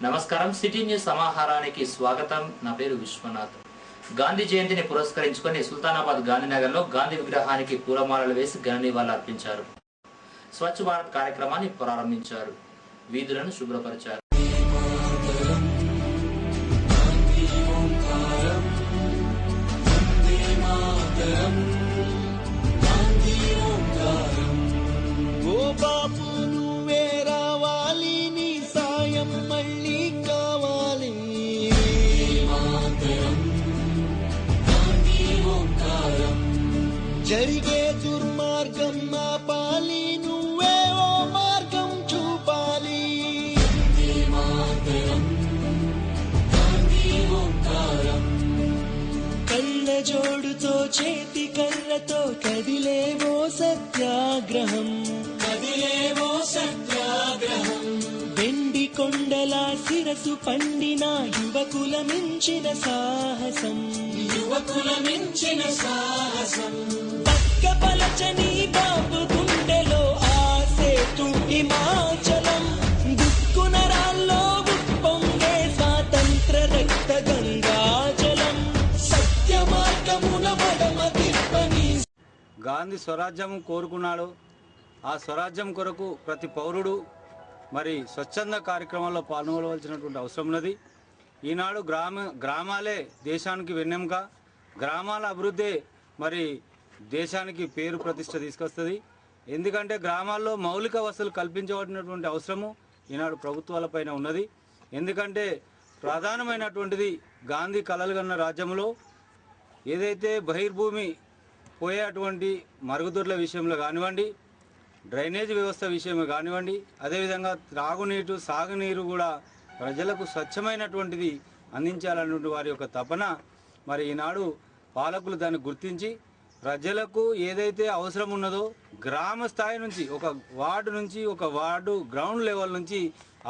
నమస్కారం, city news సమాహారానికి స్వాగతం. నా పేరు విశ్వనాథ్. గాంధీ జయంతిని పురస్కరించుకొని సుల్తానాబాద్ గాంధీనగర్ లో గాంధీ విగ్రహానికి పూలమాలలు వేసి ఘన నివాళులు అర్పించారు. స్వచ్ఛ భారత్ కార్యక్రమాన్ని ప్రారంభించారు. వీధులను శుభ్రపరిచారు. జరిగే దుర్మార్గం ఆపాలి, నువ్వే ఓ మార్గం చూపాలి. కళ్ళ జోడుతో చేతి కర్రతో కదిలేవో సత్యాగ్రహం, వెండి కొండల శిరసు పండిన యువకుల మించిన సాహసం, పక్కపలచని బాబు గుండెలో ఆసేతు హిమాచలం, దుక్కునరాల్లో ఉప్పొంగే స్వాతంత్ర రక్త గంగాజలం, సత్య మార్గమున మడమ తిప్పని. గాంధీ స్వరాజ్యం కోరుకున్నాడు. ఆ స్వరాజ్యం కొరకు ప్రతి పౌరుడు మరి స్వచ్ఛంద కార్యక్రమాల్లో పాల్గొనవలసినటువంటి అవసరం ఉన్నది. ఈనాడు గ్రామాలే దేశానికి వెన్నెముక. గ్రామాల అభివృద్ధి మరి దేశానికి పేరు ప్రతిష్ట తీసుకొస్తుంది. ఎందుకంటే గ్రామాల్లో మౌలిక వసతులు కల్పించబడినటువంటి అవసరము ఈనాడు ప్రభుత్వాలపైన ఉన్నది. ఎందుకంటే ప్రధానమైనటువంటిది గాంధీ కలలు కన్న రాజ్యంలో ఏదైతే బహిర్భూమి పోయేటువంటి మరుగుదొడ్ల విషయంలో కానివ్వండి, డ్రైనేజ్ వ్యవస్థ విషయమే కానివ్వండి, అదేవిధంగా త్రాగునీరు సాగునీరు కూడా ప్రజలకు స్వచ్ఛమైనటువంటిది అందించాలన్నటువంటి వారి యొక్క తపన మరి ఈనాడు పాలకులు దాన్ని గుర్తించి ప్రజలకు ఏదైతే అవసరం ఉన్నదో గ్రామ స్థాయి నుంచి ఒక వార్డు గ్రౌండ్ లెవెల్ నుంచి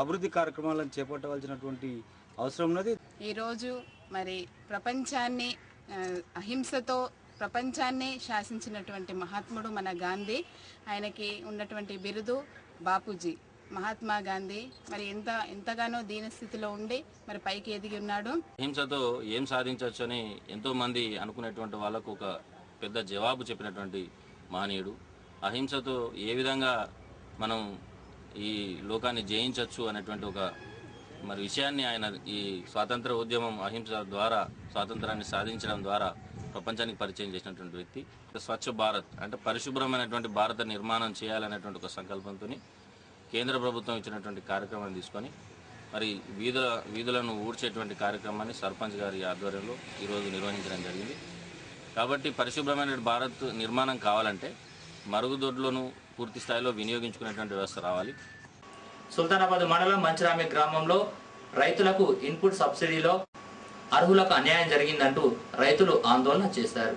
అభివృద్ధి కార్యక్రమాలను చేపట్టవలసినటువంటి అవసరం ఉన్నది. ఈరోజు మరి ప్రపంచాన్ని అహింసతో ప్రపంచాన్ని శాసించినటువంటి మహాత్ముడు మన గాంధీ. ఆయనకి ఉన్నటువంటి బిరుదు బాపూజీ. మహాత్మా గాంధీ మరి ఎంతగానో దీనస్థితిలో ఉండి మరి పైకి ఎదిగి ఉన్నాడు. అహింసతో ఏం సాధించవచ్చు అని ఎంతో మంది అనుకునేటువంటి వాళ్ళకు ఒక పెద్ద జవాబు చెప్పినటువంటి మహనీయుడు. అహింసతో ఏ విధంగా మనం ఈ లోకాన్ని జయించవచ్చు అనేటువంటి ఒక మరి విషయాన్ని ఆయన ఈ స్వాతంత్ర ఉద్యమం అహింస ద్వారా స్వాతంత్రాన్ని సాధించడం ద్వారా ప్రపంచానికి పరిచయం చేసినటువంటి వ్యక్తి. స్వచ్ఛ భారత్ అంటే పరిశుభ్రమైనటువంటి భారత నిర్మాణం చేయాలనేటువంటి ఒక సంకల్పంతో కేంద్ర ప్రభుత్వం ఇచ్చినటువంటి కార్యక్రమాన్ని తీసుకొని మరి వీధులను ఊడ్చేటువంటి కార్యక్రమాన్ని సర్పంచ్ గారి ఆధ్వర్యంలో ఈరోజు నిర్వహించడం జరిగింది. కాబట్టి పరిశుభ్రమైన భారత్ నిర్మాణం కావాలంటే మరుగుదొడ్లను పూర్తి స్థాయిలో వినియోగించుకునేటువంటి వ్యవస్థ రావాలి. సుల్తానాబాద్ మండలం మంచిరామి గ్రామంలో రైతులకు ఇన్పుట్ సబ్సిడీలో అర్హులకు అన్యాయం జరిగిందంటూ రైతులు ఆందోళన చేశారు.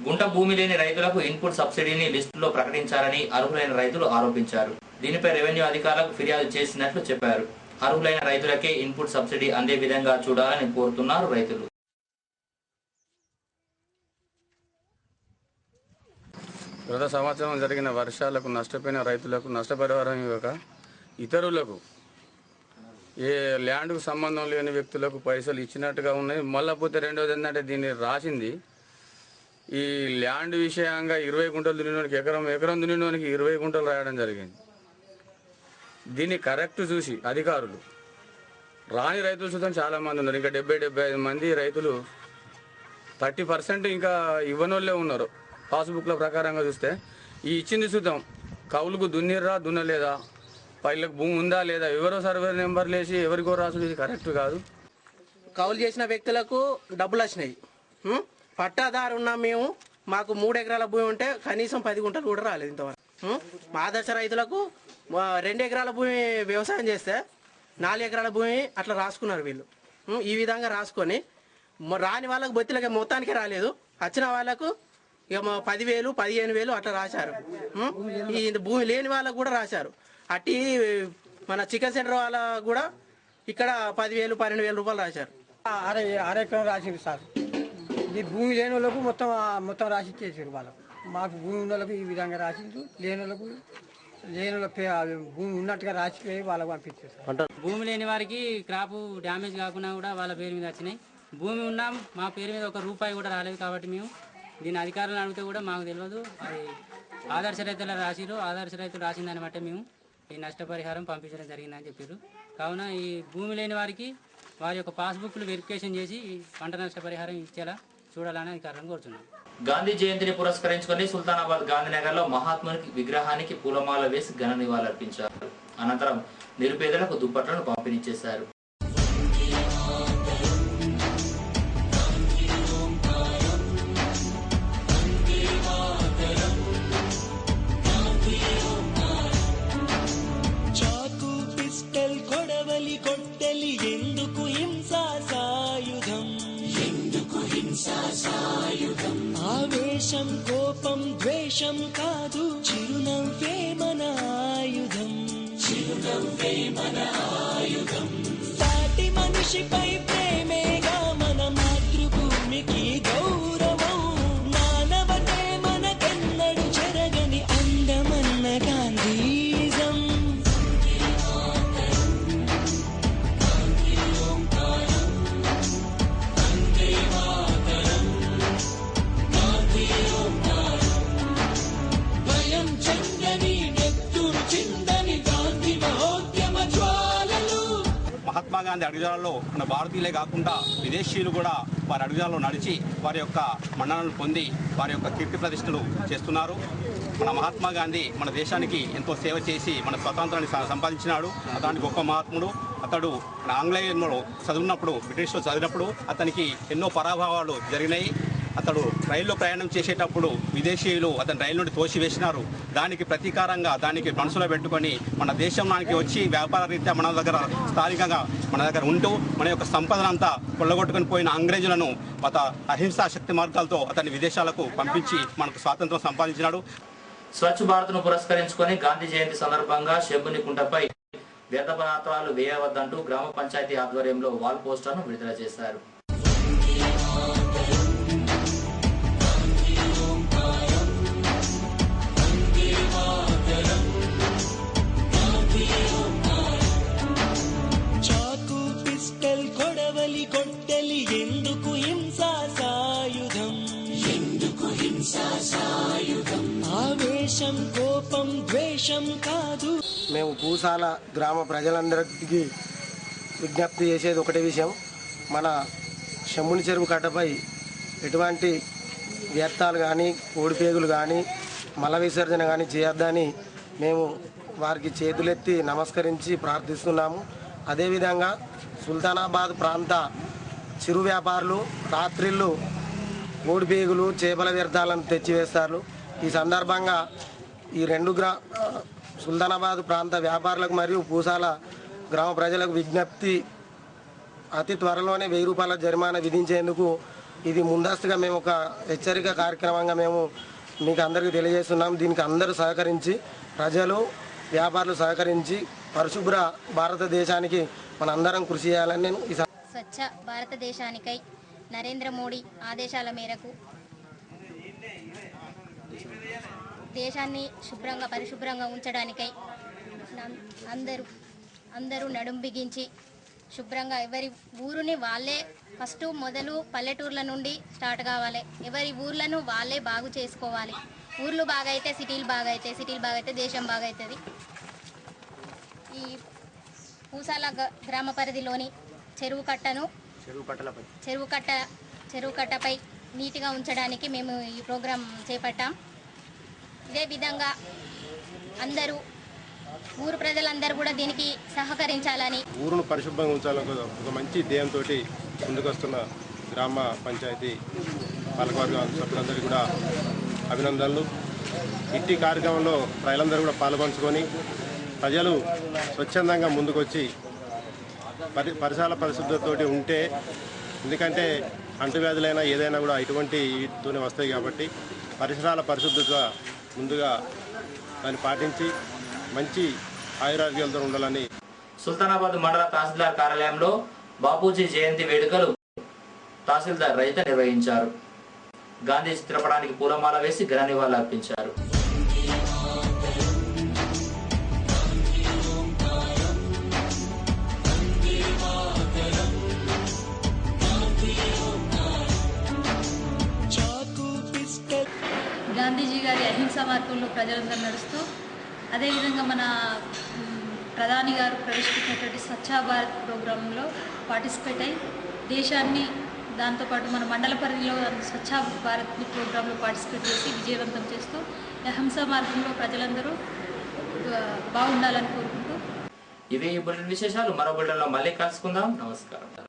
గుంట భూమి లేని రైతులకు ఇన్పుట్ సబ్సిడీని లిస్టులో ప్రకటించారని అర్హులైన రైతులు ఆరోపించారు. దీనిపై రెవెన్యూ అధికారులకు ఫిర్యాదు చేసినట్లు చెప్పారు. అర్హులైన రైతులకే ఇన్పుట్ సబ్సిడీ అందే విధంగా చూడాలని కోరుతున్నారు రైతులు. గత సంవత్సరం జరిగిన వర్షాలకు నష్టపోయిన రైతులకు నష్టపరిహారం ఇవ్వక ఇతరులకు ఏ ల్యాండ్కు సంబంధం లేని వ్యక్తులకు పైసలు ఇచ్చినట్టుగా ఉన్నాయి. మళ్ళీ పోతే రెండోది ఏంటంటే దీన్ని రాసింది ఈ ల్యాండ్ విషయంగా 20 గుంటలు దున్నినోనికి ఎకరం దున్నినోనికి 20 గుంటలు రాయడం జరిగింది. దీన్ని కరెక్ట్ చూసి అధికారులు రాని రైతులు చూద్దాం చాలామంది ఉన్నారు. ఇంకా 70-75 మంది రైతులు 30% ఇంకా ఇవ్వనోళ్ళే ఉన్నారు. పాస్బుక్ల ప్రకారంగా చూస్తే ఈ ఇచ్చింది చూద్దాం కౌలుకు దున్నిర్రా దున్నలేదా, పైలకు భూమి ఉందా లేదా, ఎవరో సర్వే నెంబర్లు వేసి ఎవరికో రాసుడు ఇది కరెక్ట్ కాదు. కౌలు చేసిన వ్యక్తులకు డబ్బులు వచ్చినాయి. పట్టాదారు ఉన్నాం మేము, మాకు 3 ఎకరాల భూమి ఉంటే కనీసం 10 గుంటలు కూడా రాలేదు ఇంతవరకు. ఆదర్శ రైతులకు 2 ఎకరాల భూమి వ్యవసాయం చేస్తే 4 ఎకరాల భూమి అట్లా రాసుకున్నారు వీళ్ళు. ఈ విధంగా రాసుకొని రాని వాళ్ళకు బొత్తిలకి మొత్తానికి రాలేదు, వచ్చిన వాళ్ళకు ఇక 10,000 15,000 అట్లా రాశారు. ఈ భూమి లేని వాళ్ళకు కూడా రాశారు. అట్టి మన చికెన్ సెంటర్ వాళ్ళ కూడా ఇక్కడ 10,000 12,000 రూపాయలు రాశారు. అర ఎకరం రాసింది సార్. ఈ భూమి లేని వాళ్ళకు మొత్తం రాసి ఇచ్చేసారు వాళ్ళకు. మాకు భూమి ఉన్న వాళ్ళకు ఈ విధంగా రాసిండు, లేని వాళ్ళకు భూమి ఉన్నట్టుగా రాసిపోయి వాళ్ళకు పంపించారు. భూమి లేని వారికి క్రాప్ డ్యామేజ్ కాకుండా కూడా వాళ్ళ పేరు మీద వచ్చినాయి. భూమి ఉన్నాం, మా పేరు మీద ₹1 కూడా రాలేదు. కాబట్టి మేము దీని అధికారులను అడిగితే కూడా మాకు తెలియదు. అది ఆదర్శ రైతులు రాసిరు. ఆదర్శ రైతులు రాసిన దాన్ని బట్టి మేము ఈ నష్టపరిహారం పంపించడం జరిగిందని చెప్పారు. కావున ఈ భూమి లేని వారికి వారి యొక్క పాస్బుక్లు వెరిఫికేషన్ చేసి పంట నష్టపరిహారం ఇచ్చేలా చూడాలని అధికారులను కోరుతున్నాం. గాంధీ జయంతిని పురస్కరించుకొని సుల్తానాబాద్ గాంధీనగర్ లో మహాత్మునికి విగ్రహానికి పూలమాల వేసి ఘన నివాళులర్పించారు. అనంతరం నిరుపేదలకు దుప్పట్లను పంపిణీ చేశారు. చాకు పిస్టల్ కొడవలి కొట్టెలి ఎందుకు హింసా సాయుధం, ఎందుకు హింసా సాయుధం, ఆవేశం కోపం ద్వేషం కాదు చిరునవ్వే మన ఆయుధం, చిరునవ్వే మన ఆయుధం, సాటి మనిషిపై ప్రేమేగా మన మాతృభూమికి గౌరవం, మానవతే మనకెన్నడు చెరగని అందమన్న గాంధీజం. భయం చెందని నెత్తురు చిందని గాంధీ మహోద్యమ జ్వాలలు. మహాత్మా గాంధీ అడుగుజాడల్లో మన భారతీయులే కాకుండా విదేశీయులు కూడా వారి అడుగుజాడల్లో నడిచి వారి యొక్క మన్ననలు పొంది వారి యొక్క కీర్తి ప్రతిష్టలు చేస్తున్నారు. మన మహాత్మా గాంధీ మన దేశానికి ఎంతో సేవ చేసి మన స్వతంత్రాన్ని సంపాదించినాడు. అతని గొప్ప మహాత్ముడు. అతడు ఆంగ్లేయులు చదివినప్పుడు, బ్రిటిష్లో చదివినప్పుడు అతనికి ఎన్నో పరాభవాలు జరిగినాయి. అతడు రైల్లో ప్రయాణం చేసేటప్పుడు విదేశీయులు అతని రైలు నుండి తోసివేసినారు. దానికి ప్రతీకారంగా దానికి మనసులో పెట్టుకొని మన దేశానికి వచ్చి వ్యాపార రీత్యా మన దగ్గర స్థానికంగా మన దగ్గర ఉంటూ మన యొక్క సంపదనంతా కొల్లగొట్టుకొని పోయిన అంగ్రేజులను అహింసా శక్తి మార్గాలతో అతన్ని విదేశాలకు పంపించి మనకు స్వాతంత్రం సంపాదించినాడు. స్వచ్ఛ భారత్ ను పురస్కరించుకొని గాంధీ జయంతి సందర్భంగా శంభుని కుంటపై వ్యర్థ పదార్థాలు వేయవద్దంటూ గ్రామ పంచాయతీ ఆధ్వర్యంలో వాల్ పోస్టర్ను విడుదల చేశారు. చాకు పిస్టల్ కొడవలి కొట్టెలి ఎందుకు హింసా సాయుధం, ఎందుకు హింసా సాయుధం, ఆవేశం కోపం ద్వేషం కాదు. మేము పూసాల గ్రామ ప్రజలందరికీ విజ్ఞప్తి చేసేది ఒకటే విషయం, మన శంభుని చెరువు కట్టపై ఎటువంటి వ్యర్థాలు కానీ కోడిపేగులు కానీ మల విసర్జన కానీ చేయొద్దని మేము వారికి చేతులెత్తి నమస్కరించి ప్రార్థిస్తున్నాము. అదేవిధంగా సుల్తానాబాద్ ప్రాంత చిరు వ్యాపారులు రాత్రిళ్ళు కోడిపేగులు చేపల వ్యర్థాలను తెచ్చివేస్తారు. ఈ సందర్భంగా ఈ రెండు సుల్తానాబాద్ ప్రాంత వ్యాపారులకు మరియు పూసాల గ్రామ ప్రజలకు విజ్ఞప్తి, అతి త్వరలోనే ₹1000 జరిమానా విధించేందుకు ఇది ముందస్తుగా మేము ఒక హెచ్చరిక కార్యక్రమంగా మేము మీకు అందరికీ తెలియజేస్తున్నాం. దీనికి అందరూ సహకరించి, ప్రజలు వ్యాపారులు సహకరించి పరిశుభ్ర భారతదేశానికి మనందరం కృషి చేయాలని నేను స్వచ్ఛ భారతదేశానికై నరేంద్ర మోడీ ఆదేశాల మేరకు దేశాన్ని పరిశుభ్రంగా ఉంచడానికై అందరూ నడుం బిగించి శుభ్రంగా ఎవరి ఊరుని వాళ్ళే ఫస్ట్ మొదలు పల్లెటూర్ల నుండి స్టార్ట్ కావాలి. ఎవరి ఊర్లను వాళ్ళే బాగు చేసుకోవాలి. ఊర్లు బాగైతే సిటీలు బాగైతాయి, సిటీలు బాగైతే దేశం బాగైతుంది. ఈ పూసాల గ్రామ పరిధిలోని చెరువు కట్టపై నీట్గా ఉంచడానికి మేము ఈ ప్రోగ్రాం చేపట్టాం. ఇదే విధంగా ఊరు ప్రజలందరూ కూడా దీనికి సహకరించాలని, ఊరును పరిశుభ్రంగా ఉంచాలని ఒక మంచి ధ్యేయంతో ముందుకొస్తున్న గ్రామ పంచాయతీ పాలకవర్గ సభ్యులందరికీ కూడా అభినందనలు. ఇట్టి కార్యక్రమంలో ప్రజలందరూ కూడా పాల్పంచుకొని ప్రజలు స్వచ్ఛందంగా ముందుకొచ్చి పరిసరాల పరిశుభ్రతతోటి ఉంటే, ఎందుకంటే అంటువ్యాధులైనా ఏదైనా కూడా ఇటువంటితోనే వస్తాయి కాబట్టి పరిసరాల పరిశుభ్రత ముందుగా దాన్ని పాటించి మంచి ఆయురారోగ్యాలతో ఉండాలని. సుల్తానాబాద్ మండల తహసీల్దార్ కార్యాలయంలో బాపూజీ జయంతి వేడుకలు తహసీల్దార్ రహిత నిర్వహించారు. గాంధీ చిత్రపటానికి పూలమాల వేసి ఘన నివాళులర్పించారు. ప్రోగ్రాంలో ప్రజలందరూ నడుస్తూ అదేవిధంగా మన ప్రధాని గారు ప్రవేశపెట్టినటువంటి స్వచ్ఛ భారత్ ప్రోగ్రాంలో పార్టిసిపేట్ అయ్యి దేశాన్ని దాంతోపాటు మన మండల పరిధిలో స్వచ్ఛ భారత్ ప్రోగ్రాంలో పార్టిసిపేట్ చేసి విజయవంతం చేస్తూ అహింసా మార్గంలో ప్రజలందరూ బాగుండాలని కోరుకుంటూ ఇవే ఈ బులెటిన్ విశేషాలు. మరో బులెటిన్లో మళ్ళీ కలుసుకుందాం. నమస్కారం.